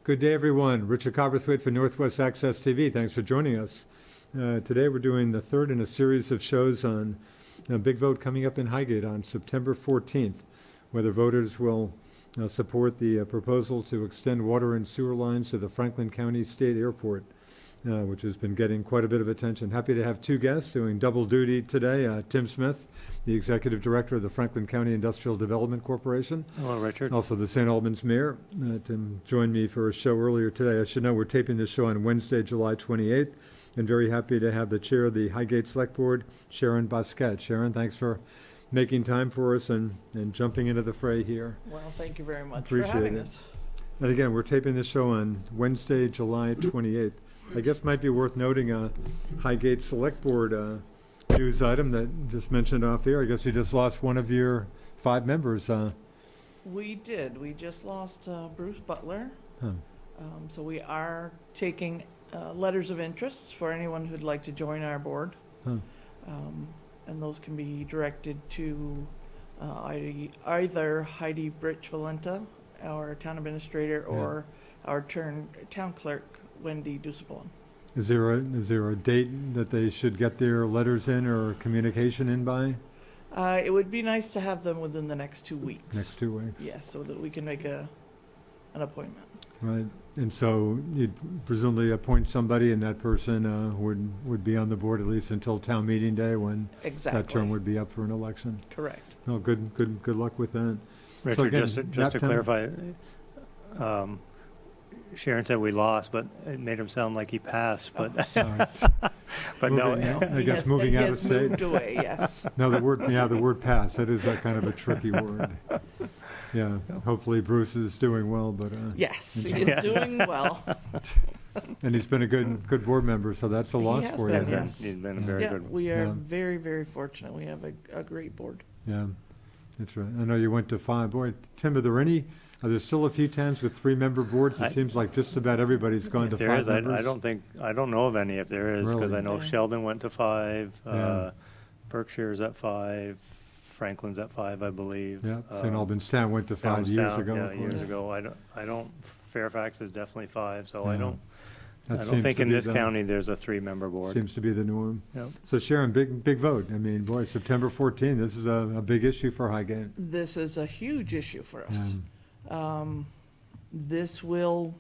Good day, everyone. Richard Cowperthwait for Northwest Access TV. Thanks for joining us. Today we're doing the third in a series of shows on a big vote coming up in Highgate on September 14th, whether voters will support the proposal to extend water and sewer lines to the Franklin County State Airport, which has been getting quite a bit of attention. Happy to have two guests doing double duty today. Tim Smith, the Executive Director of the Franklin County Industrial Development Corporation. Hello, Richard. Also the St. Albans Mayor. Tim joined me for a show earlier today. I should know we're taping this show on Wednesday, July 28th, and very happy to have the Chair of the Highgate Selectboard, Sharon Bosquet. Sharon, thanks for making time for us and jumping into the fray here. Well, thank you very much Appreciate for having it. us. And again, we're taping this show on Wednesday, July 28th. I guess might be worth noting a Highgate Selectboard news item that just mentioned off here. I guess you just lost one of your 5 members. We did. We just lost Bruce Butler. Huh. So we are taking letters of interest for anyone who'd like to join our board. Huh. And those can be directed to either Heidi Brich-Valenta, our town administrator, or our town clerk, Wendy Dusapolon. Is there a date that they should get their letters in or communication in by? It would be nice to have them within the next 2 weeks. Next 2 weeks. Yes, so that we can make an appointment. Right. And so you'd presumably appoint somebody, and that person would be on the board at least until town meeting day when Exactly. that term would be up for an election. Correct. Oh, good luck with that. Richard, So again, just to Tim? clarify, Sharon said we lost, but it made him sound like he passed. But Sorry. but no, I guess moving out of state. He has moved away, yes. No, the word pass, that is that kind of a tricky word. Yeah, hopefully Bruce is doing well, but Yes, he is doing well. and he's been a good board member, so that's a He loss has for been, you. yes. he's been a Yeah. very Yeah, good. we are Yeah. very, very fortunate. We have a great board. Yeah, that's right. I know you went to 5. Boy, Tim, are there still a few towns with 3-member boards? It seems like just about everybody's gone to If there 5 is, members. I don't know of any. If there is, because Really? I know Yeah. Sheldon went to 5, Yeah. Berkshire's at 5, Franklin's at 5, I believe. Yeah, St. Albans Town went to 5 years Town, ago. Yeah, of course. years ago. I don't. Fairfax is definitely 5, so I Yeah. don't. That I seems don't think to in be this the- county there's a 3-member board. Seems to be the norm. Yep. So Sharon, big vote. I mean, boy, September 14th, this is a big issue for Highgate. This is a huge issue for us. Yeah. This will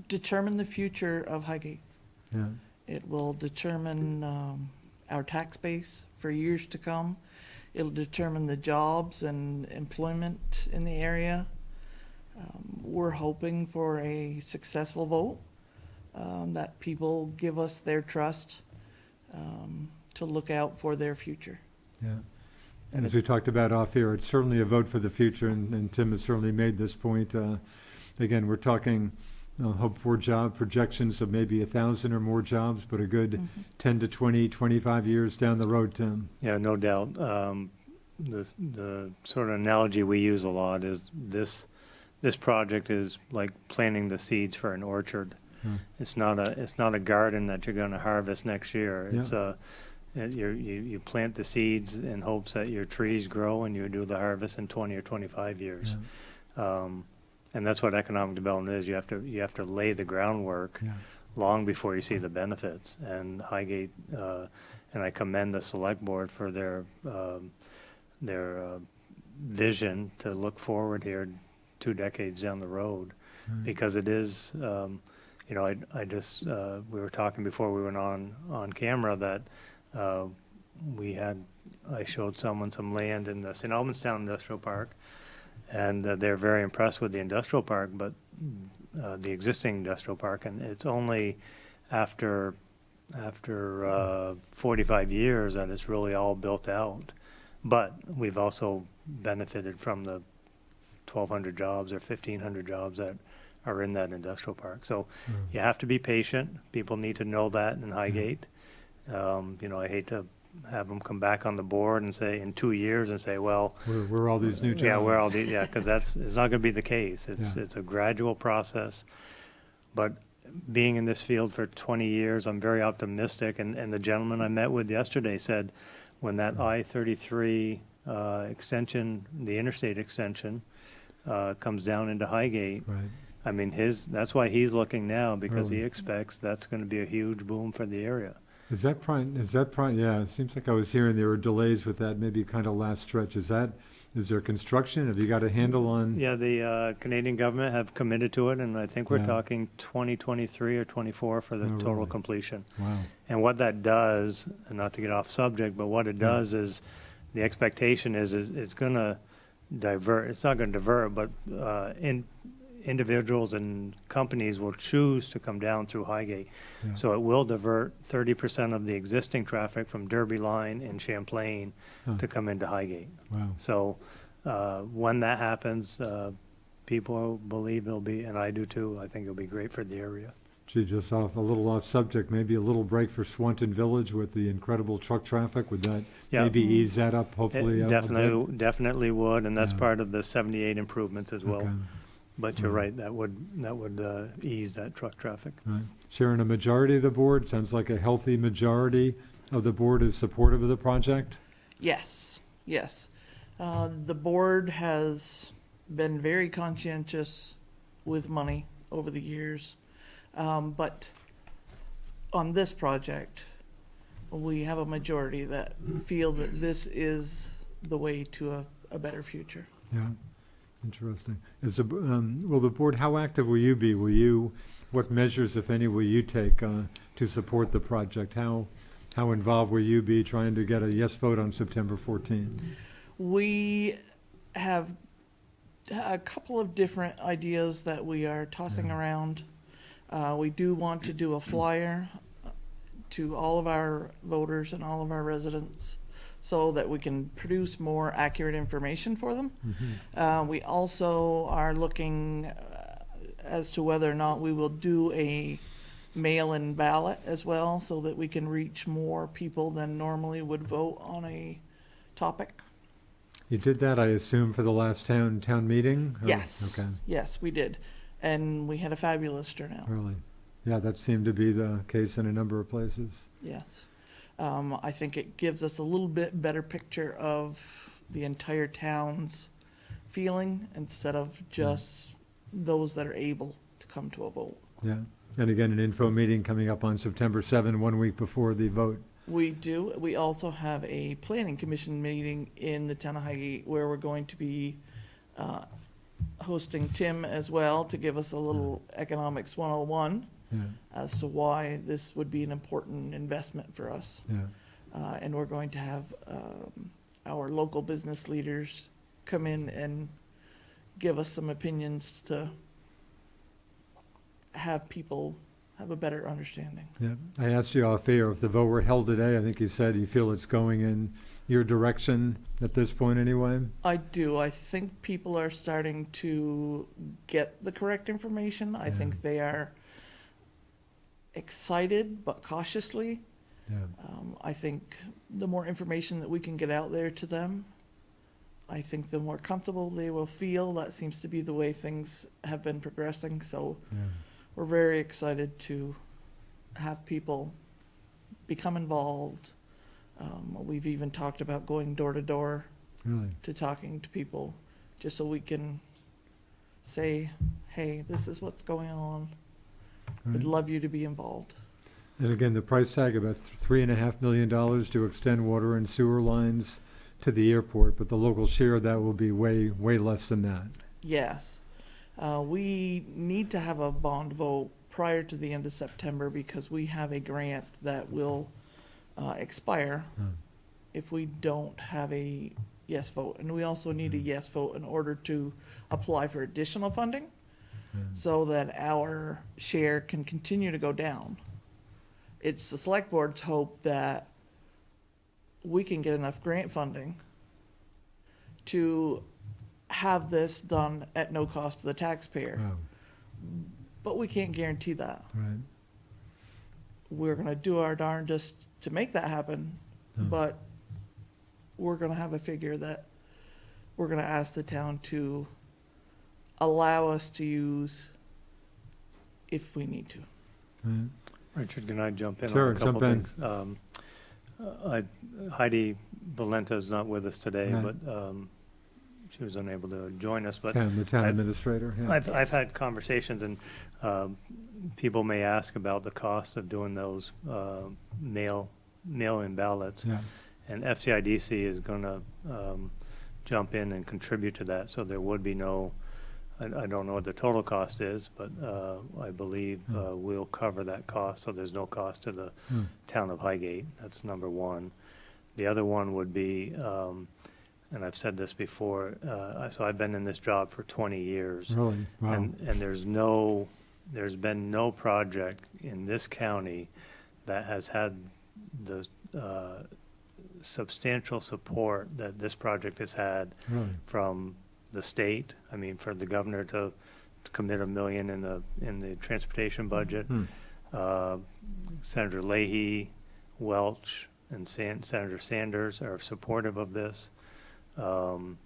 determine the future of Highgate. Yeah. It will determine our tax base for years to come. It'll determine the jobs and employment in the area. We're hoping for a successful vote, that people give us their trust to look out for their future. Yeah. And as we talked about off here, it's certainly a vote for the future, and Tim has certainly made this point. Again, we're talking hope for job projections of maybe 1,000 or more jobs, but a good 10 to 20, 25 years down the road, Tim. Yeah, no doubt. The sort of analogy we use a lot is this project is like planting the seeds for an orchard. Hmm. It's not a garden that you're going to harvest next year. Yeah. It's you plant the seeds in hopes that your trees grow and you do the harvest in 20 or 25 years. Yeah. And that's what economic development is. You have to lay the groundwork Yeah. long before you see the benefits. And Highgate, and I commend the Select Board for their vision to look forward here 2 decades down the road, because it is, I just we were talking before we went on camera that I showed someone some land in the St. Albans Town Industrial Park, and they're very impressed with the industrial park, but the existing industrial park, and it's only after 45 years that it's really all built out. But we've also benefited from the 1,200 jobs or 1,500 jobs that are in that industrial park. So you have to be patient. People need to know that in Highgate. I hate to have them come back on the board and say in 2 years and say, well, Where are all these new jobs? yeah, where all these, yeah, because it's not going to be the case. It's a gradual process. But being in this field for 20 years, I'm very optimistic. And the gentleman I met with yesterday said when that I-33 extension, the interstate extension, comes down into Highgate, Right. I mean, that's why he's looking now, because he Really? expects that's gonna be a huge boom for the area. Is that yeah, it seems like I was hearing there were delays with that, maybe kind of last stretch. Is there construction? Have you got a handle on? Yeah, the Canadian government have committed to it, and I think we're Yeah. talking 2023 or 24 for the Oh, total really? completion. Wow. And what that does, and not to get off subject, but what it Yeah. does is, the expectation is it's gonna divert, it's not gonna divert, but individuals and companies will choose to come down through Highgate. Yeah. So it will divert 30% of the existing traffic from Derby Line and Champlain Huh. to come into Highgate. Wow. So when that happens, people believe it'll be, and I do too, I think it'll be great for the area. Gee, just a little off subject, maybe a little break for Swanton Village with the incredible truck traffic. Would that Yeah. maybe ease that up, hopefully? It a bit? definitely would, and that's Yeah. part of the 78 improvements as well. Okay. But you're Mm. right, that would ease that truck traffic. Right. Sharon, a majority of the board, sounds like a healthy majority of the board is supportive of the project? Yes, yes. The board has been very conscientious with money over the years. But on this project, we have a majority that feel that this is the way to a better future. Yeah, interesting. Will the board, how active will you be? What measures, if any, will you take to support the project? How involved will you be trying to get a yes vote on September 14th? We have a couple of different ideas that we are tossing Yeah. around. We do want to do a flyer to all of our voters and all of our residents so that we can produce more accurate information for them. Mhm. We also are looking as to whether or not we will do a mail-in ballot as well, so that we can reach more people than normally would vote on a topic. You did that, I assume, for the last town meeting? Or- Yes, Okay, yes, we did. And we had a fabulous turnout, really. Yeah, that seemed to be the case in a number of places. yes. I think it gives us a little bit better picture of the entire town's feeling instead of just those that are able to come to a vote. Yeah. And again, an info meeting coming up on September 7, 1 week before the vote. We do. We also have a planning commission meeting in the town of Highgate where we're going to be hosting Tim as well to give us a little economics 101 Yeah, as to why this would be an important investment for us. yeah. And we're going to have our local business leaders come in and give us some opinions to have people have a better understanding. Yeah, I asked you off air if the vote were held today. I think you said you feel it's going in your direction at this point anyway. I do. I think people are starting to get the correct information. I Yeah. think they are excited but cautiously. Yeah, I think the more information that we can get out there to them, I think the more comfortable they will feel. That seems to be the way things have been progressing. So yeah, we're very excited to have people become involved. We've even talked about going door to door really. to talking to people, just so we can say, hey, this is what's going on. We'd Right. love you to be involved. And again, the price tag about $3.5 million to extend water and sewer lines to the airport, but the local share of that will be way, way less than that. Yes. We need to have a bond vote prior to the end of September because we have a grant that will expire Oh, if we don't have a yes vote. And we also need a yes vote in order to apply for additional funding yeah. so that our share can continue to go down. It's the select board's hope that we can get enough grant funding to have this done at no cost to the taxpayer. Wow, But we can't guarantee that. right. We're gonna do our darndest to make that happen, Oh, but we're gonna have a figure that we're gonna ask the town to allow us to use if we need to. right. Richard, can I jump in Sure, on a couple jump in. things? Heidi Valenta is not with us today, Right. but she was unable to join us, but The town I- administrator, yeah. I've had conversations, and people may ask about the cost of doing those mail-in ballots. Yeah, And FCIDC is going to jump in and contribute to that, so there would be no, I don't know what the total cost is, but I believe we'll cover that cost, so there's no cost to the town of Highgate. That's number one. The other one would be, and I've said this before, so I've been in this job for 20 years. really, wow. And there's been no project in this county that has had the substantial support that this project has had Really? from the state. I mean, for the governor to commit $1 million in the transportation budget. Senator Leahy, Welch, and Senator Sanders are supportive of this. You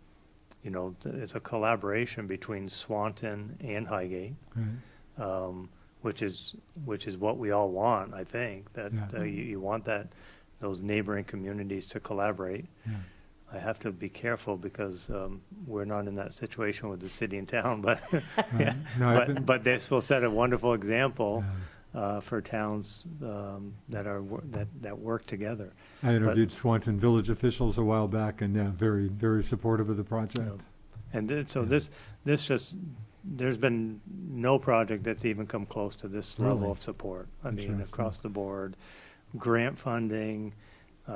know, it's a collaboration between Swanton and Highgate, Right. which is what we all want. I think that Yeah. you want those neighboring communities to collaborate. Yeah. I have to be careful because we're not in that situation with the city and town, but yeah. No, I've been- but this will set a wonderful example Yeah. for towns that work together. I interviewed Swanton village officials a while back, and yeah, very, very supportive of the project. And so Yeah. this just, there's been no project that's even come close to this level Really? of support. I mean, Interesting. across the board, grant funding,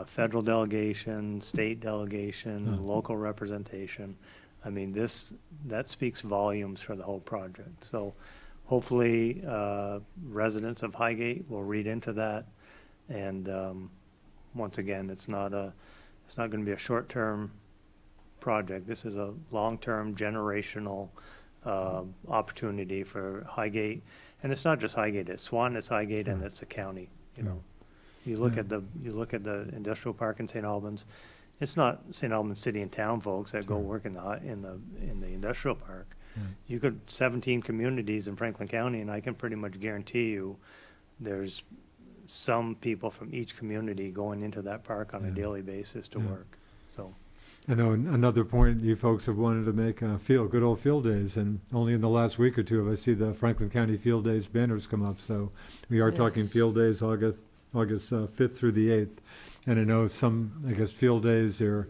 federal delegation, state delegation, Yeah. local representation. I mean, that speaks volumes for the whole project. So hopefully, residents of Highgate will read into that. And once again, it's not going to be a short-term project. This is a long-term, generational opportunity for Highgate. And it's not just Highgate, it's Swan, it's Highgate, and Yeah. it's the county, you Yeah. know. You look Yeah. at the industrial park in St. Albans. It's not St. Albans city and town folks that go Sure. work in the industrial park. Yeah. You could 17 communities in Franklin County, and I can pretty much guarantee you, there's some people from each community going into that park on a Yeah. daily basis to Yeah. work. So I know another point you folks have wanted to make, good old field days, and only in the last week or two have I see the Franklin County Field Days banners come up, so we are talking Yes. field days, August 5th through the 8th. And I know some, I guess, field days are,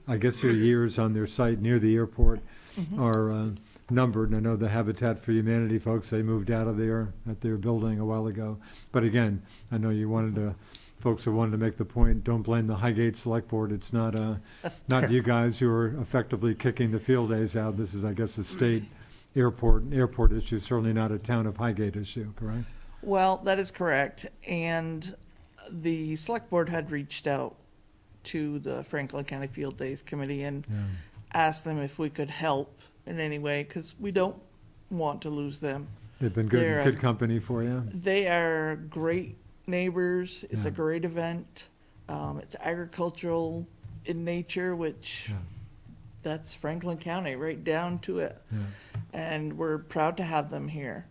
I guess their years on their site near the airport are numbered. And I know the Habitat for Humanity folks, they moved out of there at their building a while ago. But again, I know folks have wanted to make the point, don't blame the Highgate Selectboard. It's not you guys who are effectively kicking the field days out. This is, I guess, a state airport issue, certainly not a town of Highgate issue, correct? Well, that is correct. And the select board had reached out to the Franklin County Field Days Committee and Yeah. asked them if we could help in any way, because we don't want to lose them. They've been They're good a- company for you. They are great neighbors. It's Yeah. a great event. It's agricultural in nature, which Yeah. that's Franklin County, right down to it. Yeah. And we're proud to have them here.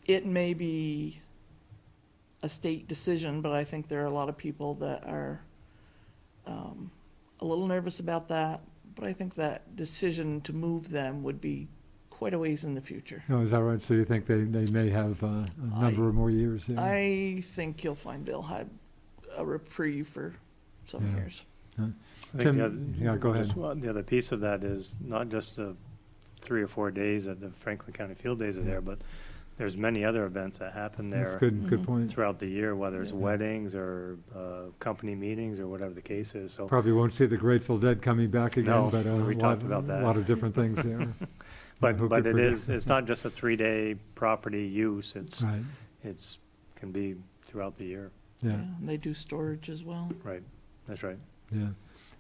It may be a state decision, but I think there are a lot of people that are a little nervous about that. But I think that decision to move them would be quite a ways in the future. Oh, is that right? So you think they may have a number of more years there? I think you'll find they'll have a reprieve for some Yeah. years. I think Tim, yeah, go ahead. The other piece of that is not just the 3 or 4 days that the Franklin County Field Days are Yeah. there, but there's many other events that happen That's there good Mhm. point. throughout the year, whether it's Yeah. weddings or company meetings or whatever the case is. So Probably won't see the Grateful Dead coming back again, No, but we talked about that. a lot of different things there. But Who could forget? it's not just a 3-day property use, Right, can be throughout the year, yeah, And they do storage as well. right, that's right. yeah.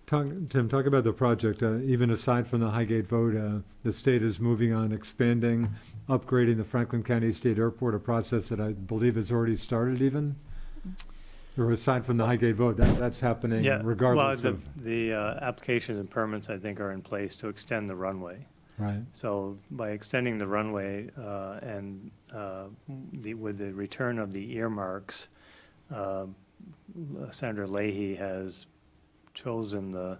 Tim, talk about the project. Even aside from the Highgate vote, the state is moving on expanding, upgrading the Franklin County State Airport, a process that I believe has already started even? Or aside from the Highgate vote, that's happening Yeah, regardless well, of, the applications and permits, I think, are in place to extend the runway. right, So by extending the runway and with the return of the earmarks, Senator Leahy has chosen the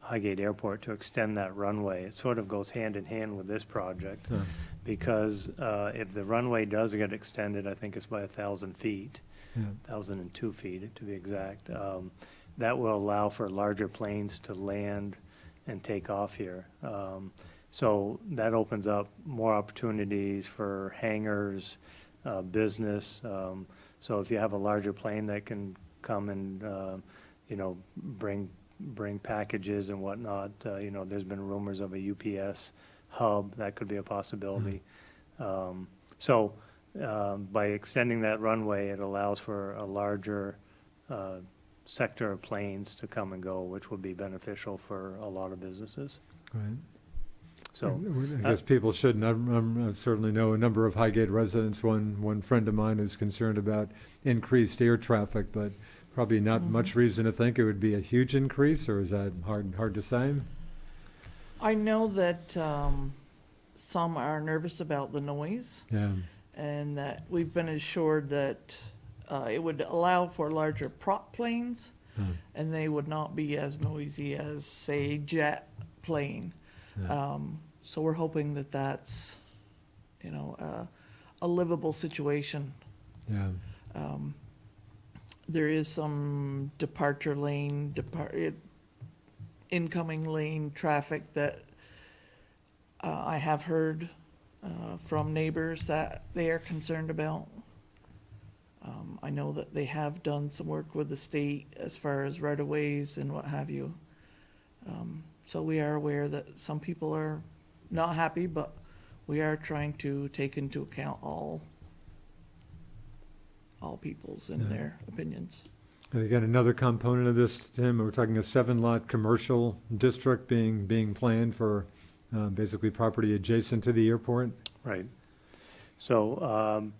Highgate Airport to extend that runway. It sort of goes hand in hand with this project, Yeah. because if the runway does get extended, I think it's by 1,000 feet, Yeah. 1,002 feet to be exact, that will allow for larger planes to land and take off here. So that opens up more opportunities for hangars, business. So if you have a larger plane that can come and, you know, bring packages and whatnot, you know, there's been rumors of a UPS hub, that could be a possibility. So by extending that runway, it allows for a larger sector of planes to come and go, which would be beneficial for a lot of businesses. Right. So I guess people shouldn't. I certainly know a number of Highgate residents. One friend of mine is concerned about increased air traffic, but probably not much reason to think it would be a huge increase, or is that hard to say? I know that some are nervous about the noise, Yeah. and that we've been assured that it would allow for larger prop planes, and they would not be as noisy as, say, jet plane. Yeah. So we're hoping that that's, you know, a livable situation. Yeah. There is some departure lane, incoming lane traffic that I have heard from neighbors that they are concerned about. I know that they have done some work with the state as far as right-of-ways and what have you. So we are aware that some people are not happy, but we are trying to take into account all people's and their opinions. And again, another component of this, Tim, we're talking a 7-lot commercial district being planned for basically property adjacent to the airport. right. So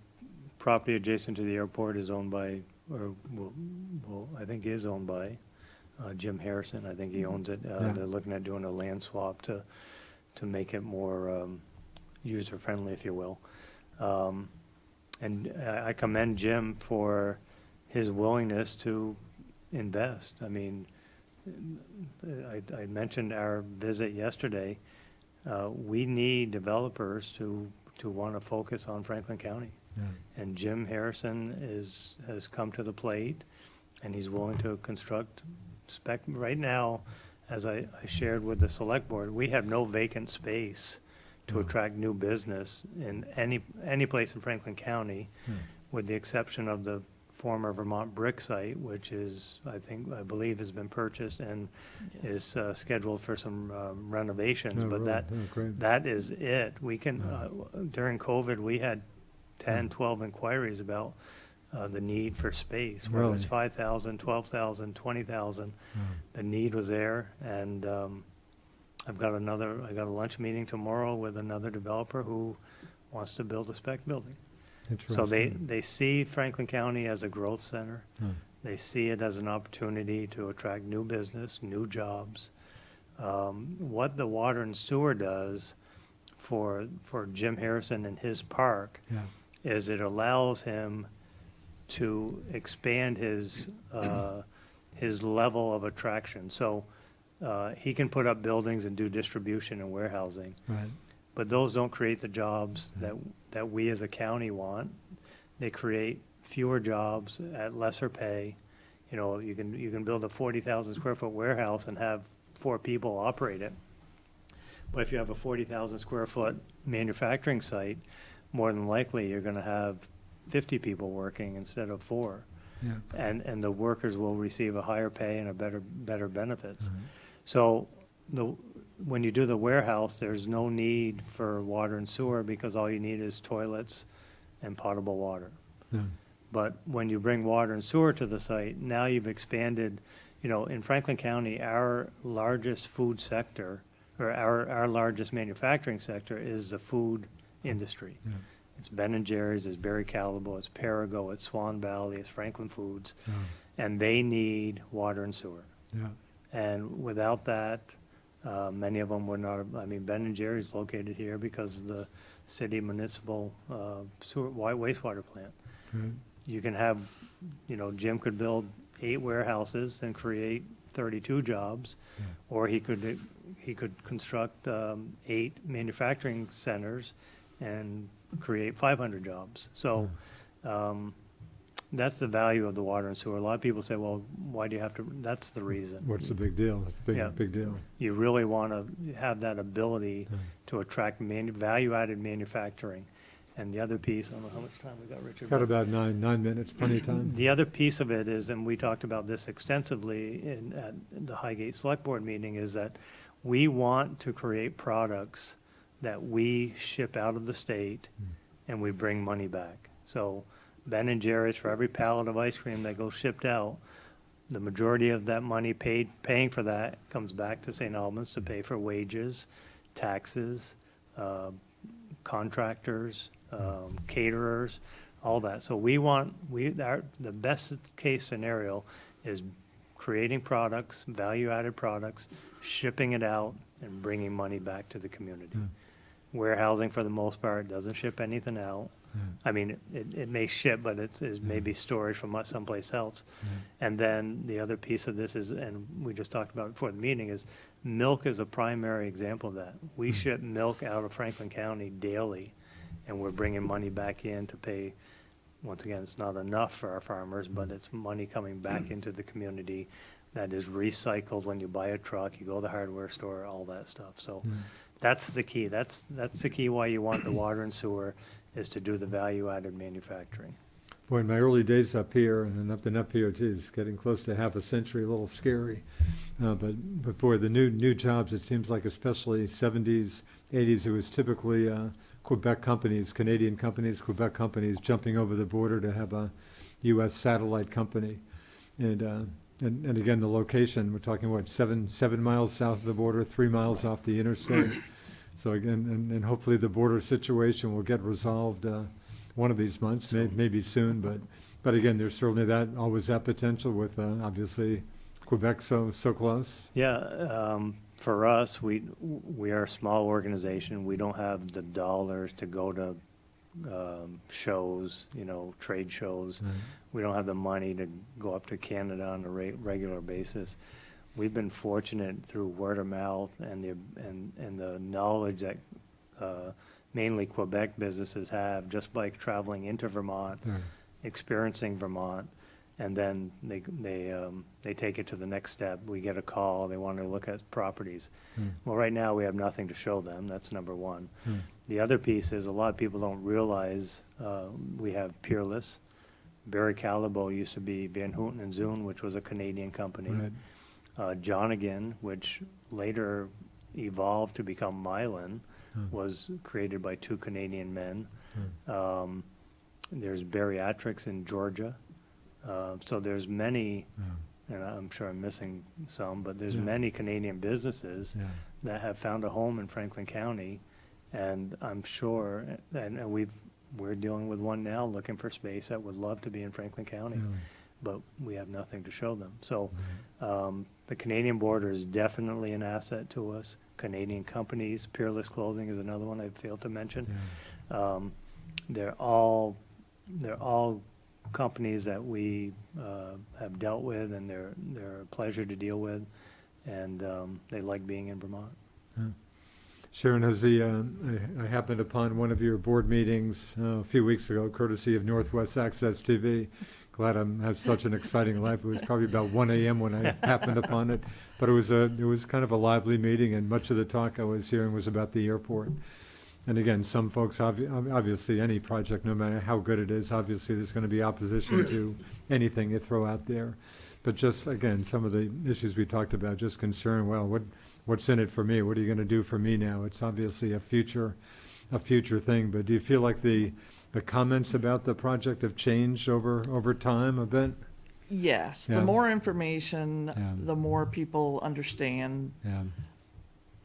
property adjacent to the airport is owned by, or will I think is owned by Jim Harrison. I think he owns it. Yeah. They're looking at doing a land swap to make it more user-friendly, if you will. And I commend Jim for his willingness to invest. I mean, I mentioned our visit yesterday. We need developers to want to focus on Franklin County. Yeah. And Jim Harrison has come to the plate, and he's willing to construct spec. Right now, as I shared with the select board, we have no vacant space to attract new business in any place in Franklin County, with the exception of the former Vermont Brick site, which is, I believe has been purchased and Yes. is scheduled for some renovations. Oh, But really? Great. that is it. We can, during COVID, we had 10, 12 inquiries about the need for space, whether Really? it's 5,000, 12,000, 20,000. The need was there, and I got a lunch meeting tomorrow with another developer who wants to build a spec building. So they see Franklin County as a growth center. They see it as an opportunity to attract new business, new jobs. What the water and sewer does for Jim Harrison and his park Yeah. is it allows him to expand his level of attraction. So he can put up buildings and do distribution and warehousing, Right. but those don't create the jobs that we as a county want. They create fewer jobs at lesser pay. You know, you can build a 40,000 square foot warehouse and have 4 people operate it. But if you have a 40,000 square foot manufacturing site, more than likely you're going to have 50 people working instead of 4. Yeah. And the workers will receive a higher pay and a better benefits. Right. So when you do the warehouse, there's no need for water and sewer, because all you need is toilets and potable water. Yeah. But when you bring water and sewer to the site, now you've expanded. You know, in Franklin County, our largest food sector, or our largest manufacturing sector, is the food industry. Yeah. It's Ben & Jerry's, it's Barry Callebaut, it's Perigo, it's Swan Valley, it's Franklin Foods, and they need water and sewer. Yeah. And without that, many of them would not, I mean, Ben & Jerry's located here because of the city municipal sewer, wastewater plant. Right. You can have, you know, Jim could build 8 warehouses and create 32 jobs, or he could construct 8 manufacturing centers and create 500 jobs. So that's the value of the water and sewer. A lot of people say, well, why do you have to? That's the reason. What's the big deal? It's a Yeah. big deal. You really want to have that ability to attract value-added manufacturing. And the other piece, I don't know how much time we got, Richard. Got but about 9 minutes, plenty of time. The other piece of it is, and we talked about this extensively at the Highgate Selectboard meeting, is that we want to create products that we ship out of the state and we bring money back. So Ben and Jerry's, for every pallet of ice cream that goes shipped out, the majority of that money paying for that comes back to St. Albans to pay for wages, taxes, contractors, caterers, all that. So the best case scenario is creating products, value-added products, shipping it out, and bringing money back to the community. Warehousing, for the most part, doesn't ship anything out. I mean, it may ship, but it's maybe storage from someplace else. And then the other piece of this is, and we just talked about it before the meeting, is milk is a primary example of that. We ship milk out of Franklin County daily, and we're bringing money back in to pay. Once again, it's not enough for our farmers, but it's money coming back into the community that is recycled when you buy a truck, you go to the hardware store, all that stuff. So that's the key. That's the key why you want the water and sewer, is to do the value-added manufacturing. Boy, in my early days up here, and I've been up here, geez, getting close to half a century, a little scary. But boy, the new jobs, it seems like, especially 70s, 80s, it was typically Quebec companies, Canadian companies, Quebec companies jumping over the border to have a U.S. satellite company. And again, the location, we're talking, what, 7 miles south of the border, 3 miles off the interstate. So again, and hopefully the border situation will get resolved one of these months, maybe soon. But again, there's certainly always that potential with obviously Quebec so close. Yeah, for us, we are a small organization. We don't have the dollars to go to shows, trade shows. We don't have the money to go up to Canada on a regular basis. We've been fortunate through word of mouth and the knowledge that mainly Quebec businesses have, just by traveling into Vermont, experiencing Vermont, and then they take it to the next step. We get a call, they want to look at properties. Well, right now we have nothing to show them. That's number one. The other piece is, a lot of people don't realize we have Peerless. Barry Callebaut used to be Van Houten and Zoon, which was a Canadian company. Right. Johnigan, which later evolved to become Mylan, was created by 2 Canadian men. There's bariatrics in Georgia. So there's many, and I'm sure I'm missing some, but there's many Canadian businesses that have found a home in Franklin County. And I'm sure, and we're dealing with one now looking for space that would love to be in Franklin County. But we have nothing to show them. So the Canadian border is definitely an asset to us. Canadian companies, Peerless Clothing is another one I failed to mention. They're all companies that we have dealt with, and they're a pleasure to deal with, and they like being in Vermont. Sharon, I happened upon one of your board meetings a few weeks ago, courtesy of Northwest Access TV. Glad I have such an exciting life. It was probably about 1 a.m. when I happened upon it, but it was kind of a lively meeting, and much of the talk I was hearing was about the airport. And again, some folks, obviously any project, no matter how good it is, obviously there's going to be opposition to anything you throw out there. But just, again, some of the issues we talked about, just concern, well, what's in it for me? What are you going to do for me now? It's obviously a future thing, but do you feel like the comments about the project have changed over time a bit? Yes, Yeah. the more information, Yeah. the more people understand, Yeah,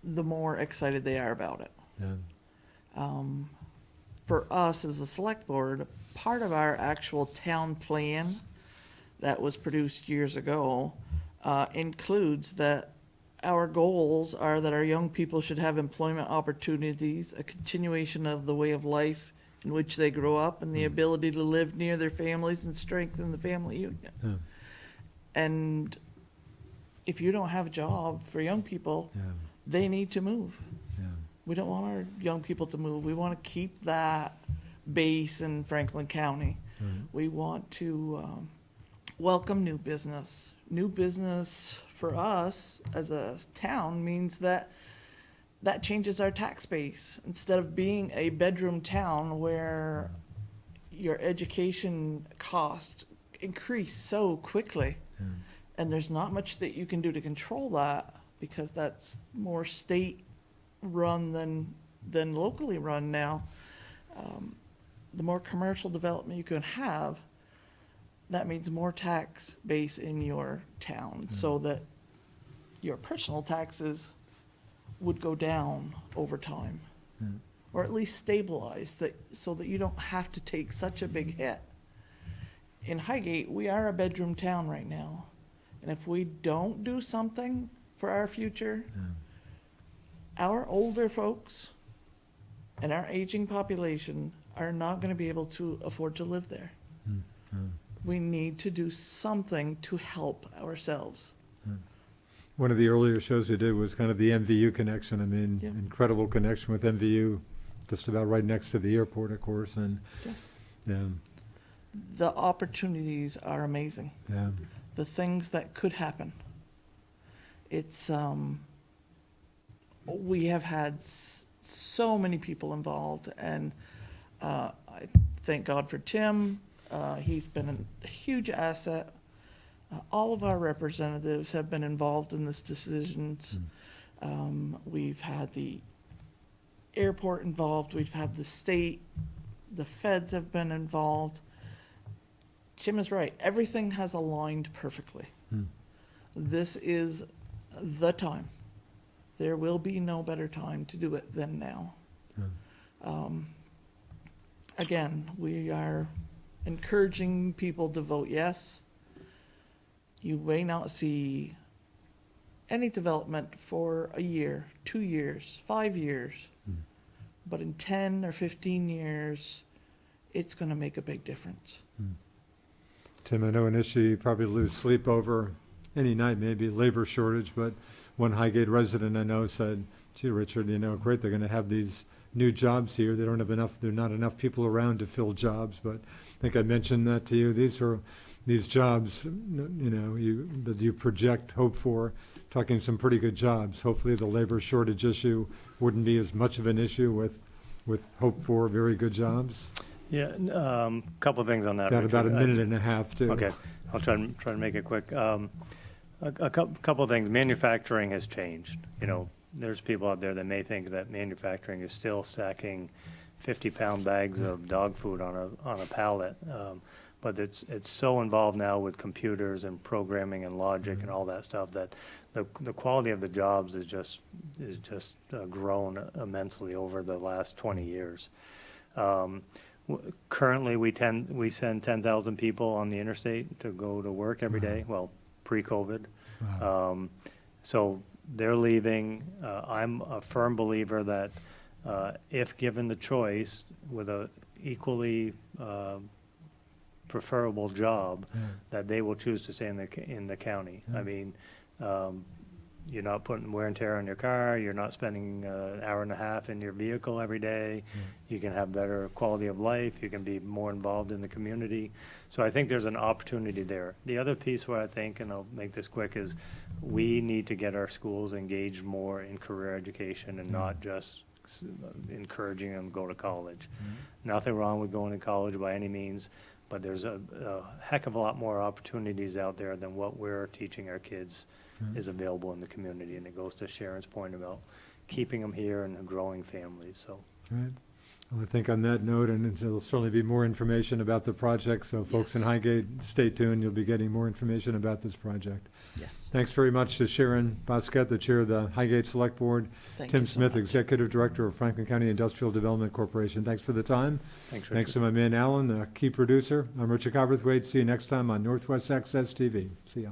the more excited they are about it. yeah, For us as a select board, part of our actual town plan that was produced years ago includes that our goals are that our young people should have employment opportunities, a continuation of the way of life in which they grow up, and the ability to live near their families and strengthen the family union. yeah. And if you don't have a job for young people, Yeah, they need to move. yeah. We don't want our young people to move. We want to keep that base in Franklin County. Right. We want to welcome new business. New business for us as a town means that changes our tax base. Instead of being a bedroom town where your education costs increase so quickly, Yeah. and there's not much that you can do to control that because that's more state run than locally run now. The more commercial development you can have, that means more tax base in your town, so that your personal taxes would go down over time, Yeah. or at least stabilize, so that you don't have to take such a big hit. In Highgate, we are a bedroom town right now, and if we don't do something for our future, our older folks and our aging population are not going to be able to afford to live there. We need to do something to help ourselves. One of the earlier shows we did was kind of the MVU connection. I mean, Yeah. incredible connection with MVU, just about right next to the airport, of course, and Yeah. yeah, The opportunities are amazing. yeah, The things that could happen. It's, we have had so many people involved, and I thank God for Tim. He's been a huge asset. All of our representatives have been involved in this decisions. We've had the airport involved, we've had the state, the feds have been involved. Tim is right, everything has aligned perfectly. This is the time. There will be no better time to do it than now. Again, we are encouraging people to vote yes. You may not see any development for a year, 2 years, 5 years, but in 10 or 15 years, it's going to make a big difference. Tim, I know an issue you probably lose sleep over any night, maybe labor shortage, but one Highgate resident I know said, gee, Richard, great, they're going to have these new jobs here. They don't have enough, there are not enough people around to fill jobs, but I think I mentioned that to you. These jobs, that you project, hope for, talking some pretty good jobs. Hopefully the labor shortage issue wouldn't be as much of an issue with hope for very good jobs. Yeah, couple of things on that. Got about a Richard. minute and a half to. Okay, I'll try to make it quick. A couple of things. Manufacturing has changed. There's people out there that may think that manufacturing is still stacking 50-pound bags of dog food on a pallet, but it's so involved now with computers and programming and logic and all that stuff that the quality of the jobs is just grown immensely over the last 20 years. Currently, we send 10,000 people on the interstate to go to work every day. Well, pre-COVID. Wow. So they're leaving. I'm a firm believer that if given the choice with a equally preferable job, that they will choose to stay in the county. I mean, you're not putting wear and tear on your car. You're not spending an hour and a half in your vehicle every day. You can have better quality of life. You can be more involved in the community. So I think there's an opportunity there. The other piece where I think, and I'll make this quick, is we need to get our schools engaged more in career education and not just encouraging them to go to college. Nothing wrong with going to college by any means, but there's a heck of a lot more opportunities out there than what we're teaching our kids is available in the community. And it goes to Sharon's point about keeping them here and growing families. So. Right. Well, I think on that note, and there'll certainly be more information about the project, so folks in Yes. Highgate, stay tuned. You'll be getting more information about this project. Yes. Thanks very much to Sharon Bosquet, the chair of the Highgate Select Board. Thank Tim you so Smith, much. Executive Director of Franklin County Industrial Development Corporation. Thanks for the time. Thanks, Thanks to my man Alan, the key producer. I'm Richard Cowperthwait. See you next time on Northwest Access TV. See ya.